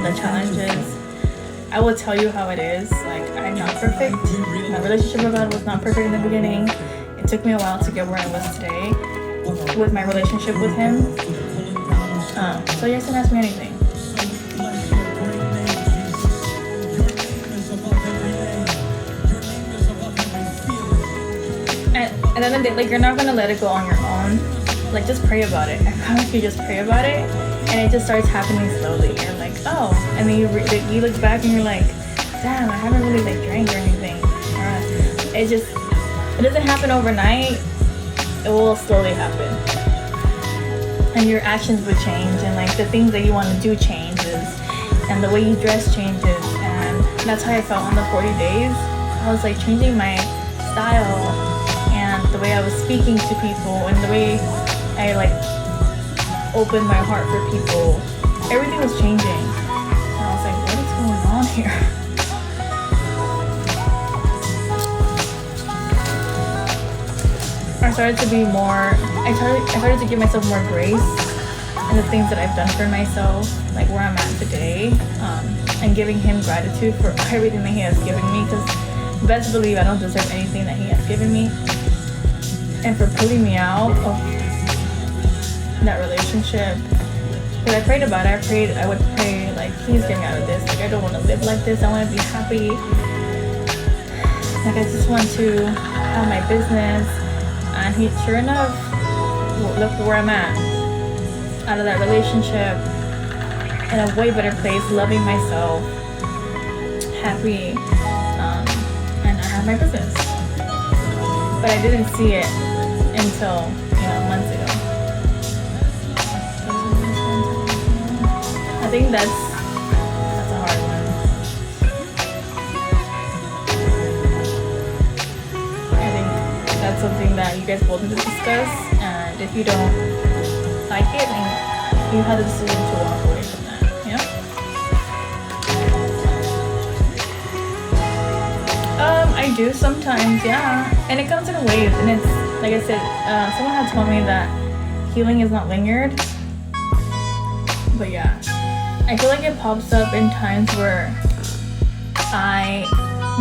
the challenges. I will tell you how it is. Like, I'm not perfect. My relationship with God was not perfect in the beginning. It took me a while to get where I was today with my relationship with Him. So yes, can ask me anything. And then like, you're not gonna let it go on your own. Like, just pray about it. I promise you, just pray about it, and it just starts happening slowly. You're like, oh, and then you look back and you're like, damn, I haven't really like drank or anything. It doesn't happen overnight. It will slowly happen, and your actions would change, and like the things that you want to do changes, and the way you dress changes, and that's how I felt on the 40 days. I was like changing my style, and the way I was speaking to people, and the way I like opened my heart for people. Everything was changing. And I was like, what is going on here? I started to be more, I started to give myself more grace in the things that I've done for myself, like where I'm at today, and giving Him gratitude for everything that He has given me, because best believe I don't deserve anything that He has given me. And for pulling me out of that relationship, because I prayed about it. I would pray like, please get me out of this. Like, I don't want to live like this. I want to be happy. Like, I just want to have my business. And He, sure enough, look where I'm at. Out of that relationship, in a way better place, loving myself, happy, and I have my business. But I didn't see it until, months ago. I think that's a hard one. I think that's something that you guys both need to discuss, and if you don't like it, then you have the decision to walk away from that, I do sometimes, yeah. And it comes in waves, and it's, like I said, someone had told me that healing is not linear. But yeah, I feel like it pops up in times where I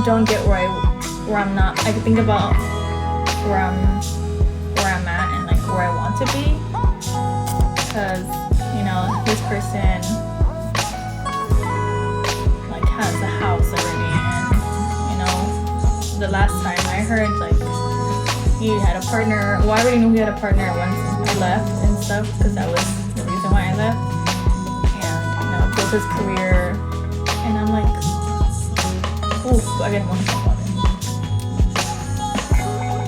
don't get where I'm not. I can think about where I'm at and like where I want to be, because this person like has a house already, and the last time I heard like he had a partner. Well, I already knew he had a partner once I left and stuff, because that was the reason why I left. And built his career, and I'm like, oof, I didn't want to talk about it.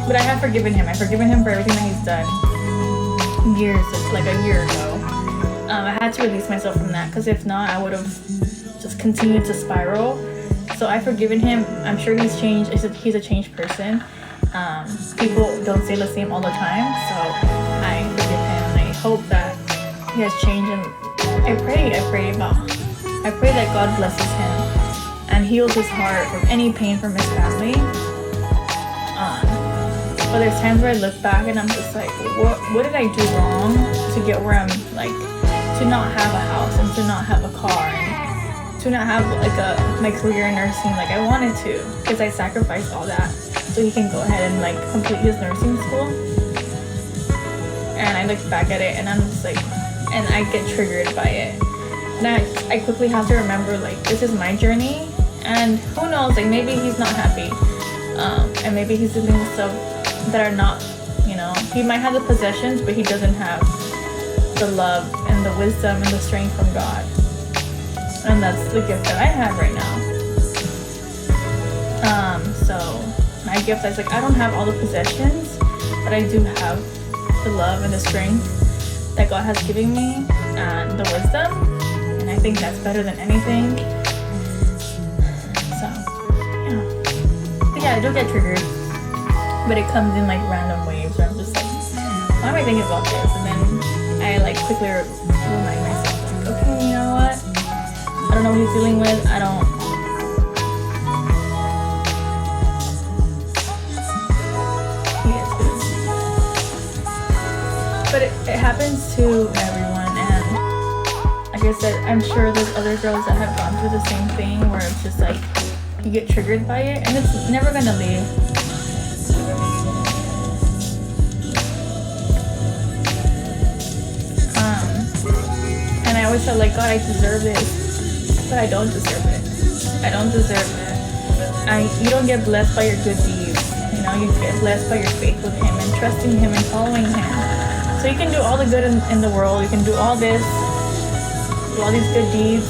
But I have forgiven him. I've forgiven him for everything that he's done like a year ago. I had to release myself from that, because if not, I would have just continued to spiral. So I've forgiven him. I'm sure he's changed. He's a changed person. People don't say the same all the time, so I forgive him, and I hope that he has changed. And I pray that God blesses him and heals his heart from any pain from his family. But there's times where I look back and I'm just like, what did I do wrong to get where I'm like, to not have a house and to not have a car and to not have like my career in nursing like I wanted to, because I sacrificed all that so he can go ahead and like complete his nursing school. And I look back at it and I'm just like, and I get triggered by it. And I quickly have to remember, like, this is my journey, and who knows, like maybe he's not happy, and maybe he's dealing with stuff that are not, he might have the possessions, but he doesn't have the love and the wisdom and the strength from God. And that's the gift that I have right now. So my gift is like, I don't have all the possessions, but I do have the love and the strength that God has given me, and the wisdom, and I think that's better than anything. So yeah, I do get triggered, but it comes in like random waves where I'm just like, why am I thinking about this? And then I like quickly remind myself, like, okay, you know what, I don't know what he's dealing with. He is good. But it happens to everyone, and like I said, I'm sure there's other girls that have gone through the same thing where it's just like you get triggered by it and it's never gonna leave. And I always felt like, God, I deserve this, but I don't deserve it. I don't deserve it. You don't get blessed by your good deeds. You know, you get blessed by your faith with Him and trusting Him and following Him. So you can do all the good in the world. You can do all this, do all these good deeds.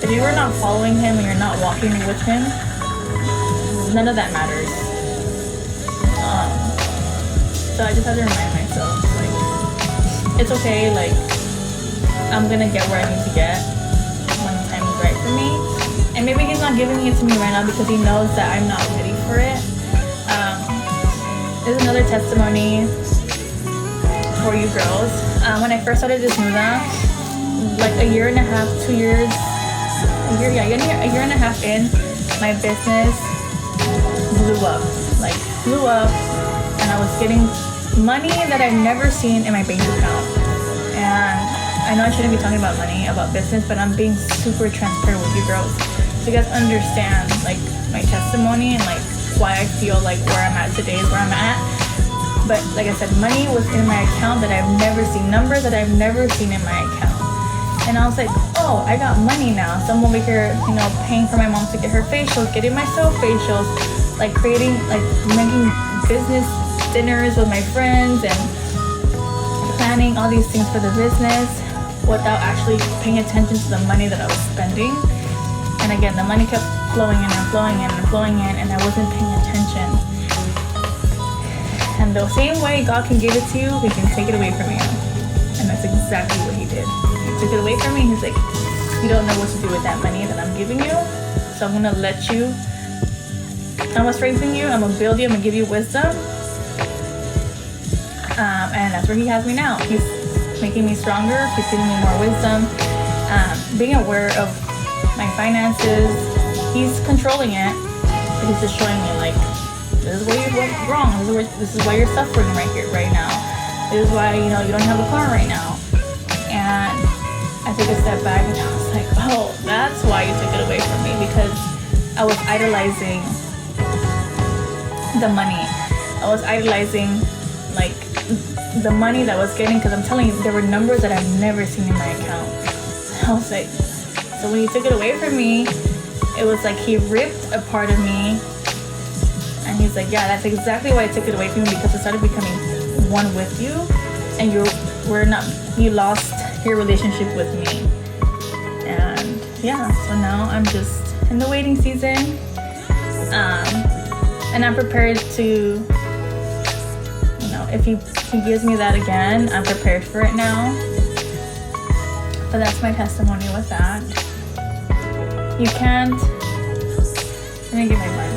If you are not following Him and you're not walking with Him, none of that matters. So I just have to remind myself, like, it's okay, like, I'm gonna get where I need to get when the time is right for me. And maybe He's not giving it to me right now because He knows that I'm not ready for it. There's another testimony for you girls. When I first started this Nena, like a year and a half, 2 years, a year and a half in, my business blew up, and I was getting money that I've never seen in my bank account. And I know I shouldn't be talking about money, about business, but I'm being super transparent with you girls, so you guys understand like my testimony and like why I feel like where I'm at today is where I'm at. But like I said, money was in my account that I've never seen, numbers that I've never seen in my account. And I was like, oh, I got money now. So I'm over here, you know, paying for my mom to get her facials, getting myself facials, like creating, like making business dinners with my friends and planning all these things for the business without actually paying attention to the money that I was spending. And again, the money kept flowing in and flowing in and flowing in, and I wasn't paying attention. And the same way God can give it to you, He can take it away from you. And that's exactly what He did. He took it away from me. He's like, you don't know what to do with that money that I'm giving you, so I'm gonna let you, I'm gonna strengthen you, I'm gonna build you, I'm gonna give you wisdom. And that's where He has me now. He's making me stronger. He's giving me more wisdom. Being aware of my finances. He's controlling it. But He's just showing me like, this is where you went wrong. This is why you're suffering right now. This is why, you know, you don't have a car right now. And I took a step back and I was like, oh, that's why you took it away from me, because I was idolizing the money. I was idolizing like the money that I was getting, because I'm telling you, there were numbers that I've never seen in my account. I was like, so when He took it away from me, it was like He ripped a part of me. And He's like, yeah, that's exactly why I took it away from you, because I started becoming one with you, and you lost your relationship with me. And yeah, so now I'm just in the waiting season, and I'm prepared to, you know, if he gives me that again, I'm prepared for it now. But that's my testimony with that. You can't, let me get my mind